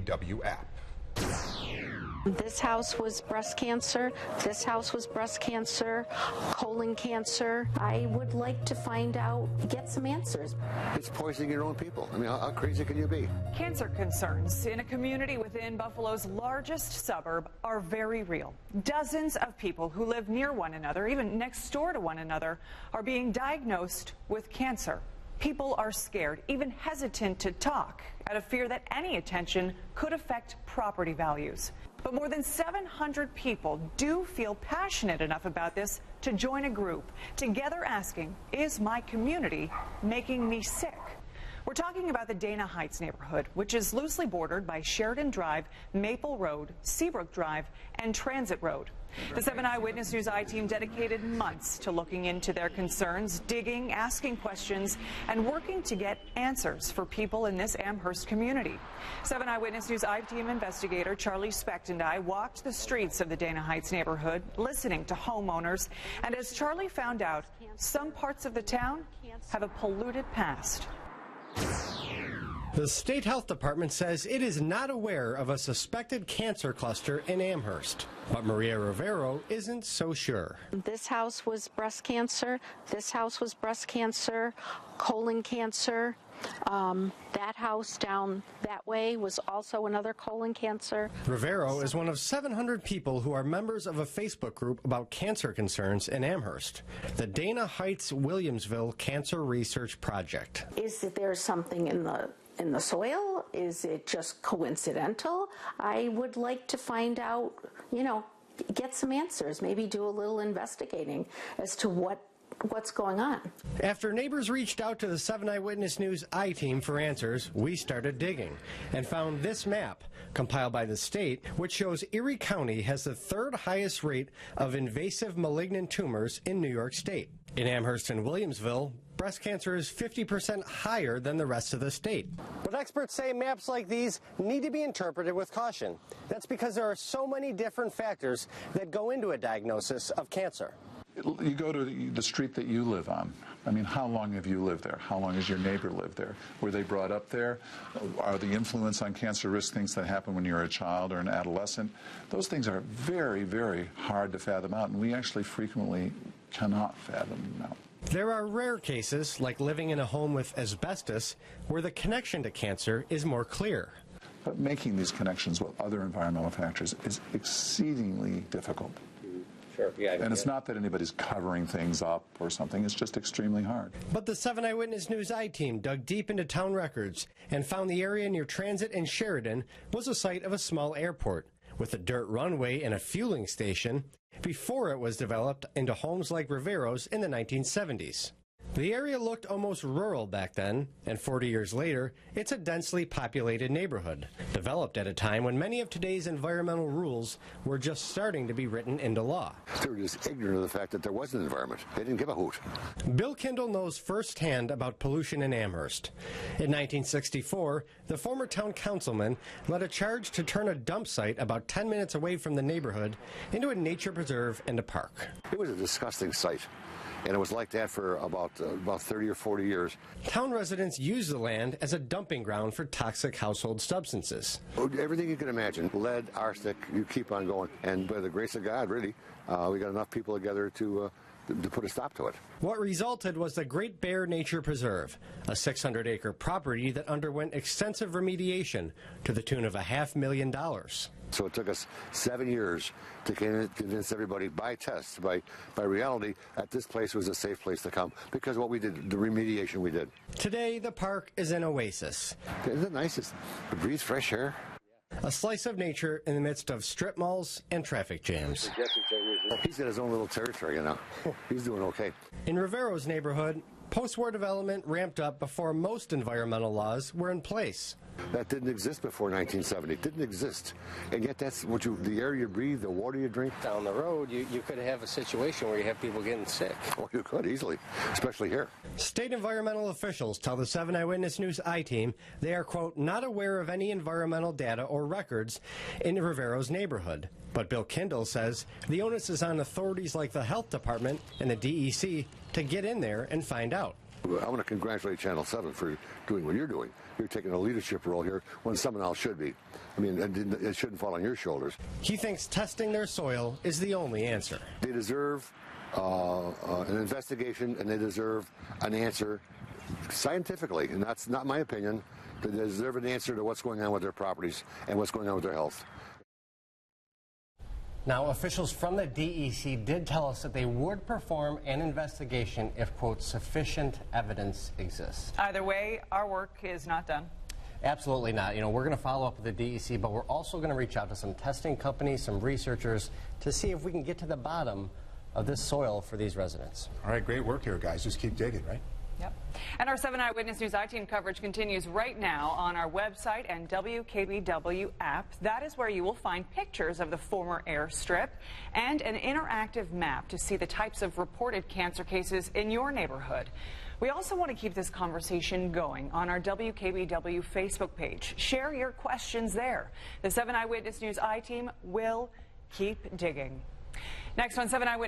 KBW app. This house was breast cancer. This house was breast cancer, colon cancer. I would like to find out, get some answers. It's poisoning your own people. I mean, how crazy can you be? Cancer concerns in a community within Buffalo's largest suburb are very real. Dozens of people who live near one another, even next door to one another, are being diagnosed with cancer. People are scared, even hesitant to talk, out of fear that any attention could affect property values. But more than 700 people do feel passionate enough about this to join a group, together asking, is my community making me sick? We're talking about the Dana Heights neighborhood, which is loosely bordered by Sheridan Drive, Maple Road, Seabrook Drive, and Transit Road. The 7 Eyewitness News I-team dedicated months to looking into their concerns, digging, asking questions, and working to get answers for people in this Amherst community. 7 Eyewitness News I-team investigator Charlie Specht and I walked the streets of the Dana Heights neighborhood, listening to homeowners, and as Charlie found out, some parts of the town have a polluted past. The state health department says it is not aware of a suspected cancer cluster in Amherst, but Maria Rivero isn't so sure. This house was breast cancer. This house was breast cancer, colon cancer. That house down that way was also another colon cancer. Rivero is one of 700 people who are members of a Facebook group about cancer concerns in Amherst, the Dana Heights Williamsville Cancer Research Project. Is there something in the soil? Is it just coincidental? I would like to find out, get some answers, maybe do a little investigating as to what's going on. After neighbors reached out to the 7 Eyewitness News I-team for answers, we started digging and found this map compiled by the state, which shows Erie County has the 3rd highest rate of invasive malignant tumors in New York State. In Amherst and Williamsville, breast cancer is 50% higher than the rest of the state. But experts say maps like these need to be interpreted with caution. That's because there are so many different factors that go into a diagnosis of cancer. You go to the street that you live on. I mean, how long have you lived there? How long has your neighbor lived there? Were they brought up there? Are the influence on cancer risk things that happen when you're a child or an adolescent? Those things are very, very hard to fathom out, and we actually frequently cannot fathom them out. There are rare cases, like living in a home with asbestos, where the connection to cancer is more clear. But making these connections with other environmental factors is exceedingly difficult. Sure, yeah, and it's not that anybody's covering things up or something, it's just extremely hard. But the 7 Eyewitness News I-team dug deep into town records and found the area near Transit and Sheridan was the site of a small airport with a dirt runway and a fueling station before it was developed into homes like Rivero's in the 1970s. The area looked almost rural back then, and 40 years later, it's a densely populated neighborhood, developed at a time when many of today's environmental rules were just starting to be written into law. They were just ignorant of the fact that there was an environment. They didn't give a hoot. Bill Kindle knows firsthand about pollution in Amherst. In 1964, the former town councilman led a charge to turn a dump site about 10 minutes away from the neighborhood into a nature preserve and a park. It was a disgusting site. And it was like that for about 30 or 40 years. Town residents used the land as a dumping ground for toxic household substances. Everything you can imagine, lead, arsenic, you keep on going. And by the grace of God, really, we got enough people together to put a stop to it. What resulted was the Great Bear Nature Preserve, a 600-acre property that underwent extensive remediation to the tune of $500,000. So it took us 7 years to convince everybody by test, by reality, that this place was a safe place to come because of what we did, the remediation we did. Today, the park is an oasis. Isn't it nice to breathe fresh air? A slice of nature in the midst of strip malls and traffic jams. He's got his own little territory now. He's doing okay. In Rivero's neighborhood, post-war development ramped up before most environmental laws were in place. That didn't exist before 1970. It didn't exist. And yet that's what the air you breathe, the water you drink. Down the road, you could have a situation where you have people getting sick. Oh, you could easily, especially here. State environmental officials tell the 7 Eyewitness News I-team they are, quote, not aware of any environmental data or records in Rivero's neighborhood. But Bill Kindle says the onus is on authorities like the health department and the DEC to get in there and find out. I want to congratulate Channel 7 for doing what you're doing. You're taking a leadership role here when someone else should be. I mean, it shouldn't fall on your shoulders. He thinks testing their soil is the only answer. They deserve an investigation, and they deserve an answer scientifically, and that's not my opinion. They deserve an answer to what's going on with their properties and what's going on with their health. Now, officials from the DEC did tell us that they would perform an investigation if, quote, sufficient evidence exists. Either way, our work is not done. Absolutely not. You know, we're going to follow up with the DEC, but we're also going to reach out to some testing companies, some researchers, to see if we can get to the bottom of this soil for these residents. All right, great work here, guys. Just keep digging, right? Yep. And our 7 Eyewitness News I-Team coverage continues right now on our website and WKBW app. That is where you will find pictures of the former airstrip and an interactive map to see the types of reported cancer cases in your neighborhood. We also want to keep this conversation going on our WKBW Facebook page. Share your questions there. The 7 Eyewitness News I-Team will keep digging. Next on 7 Eyewitness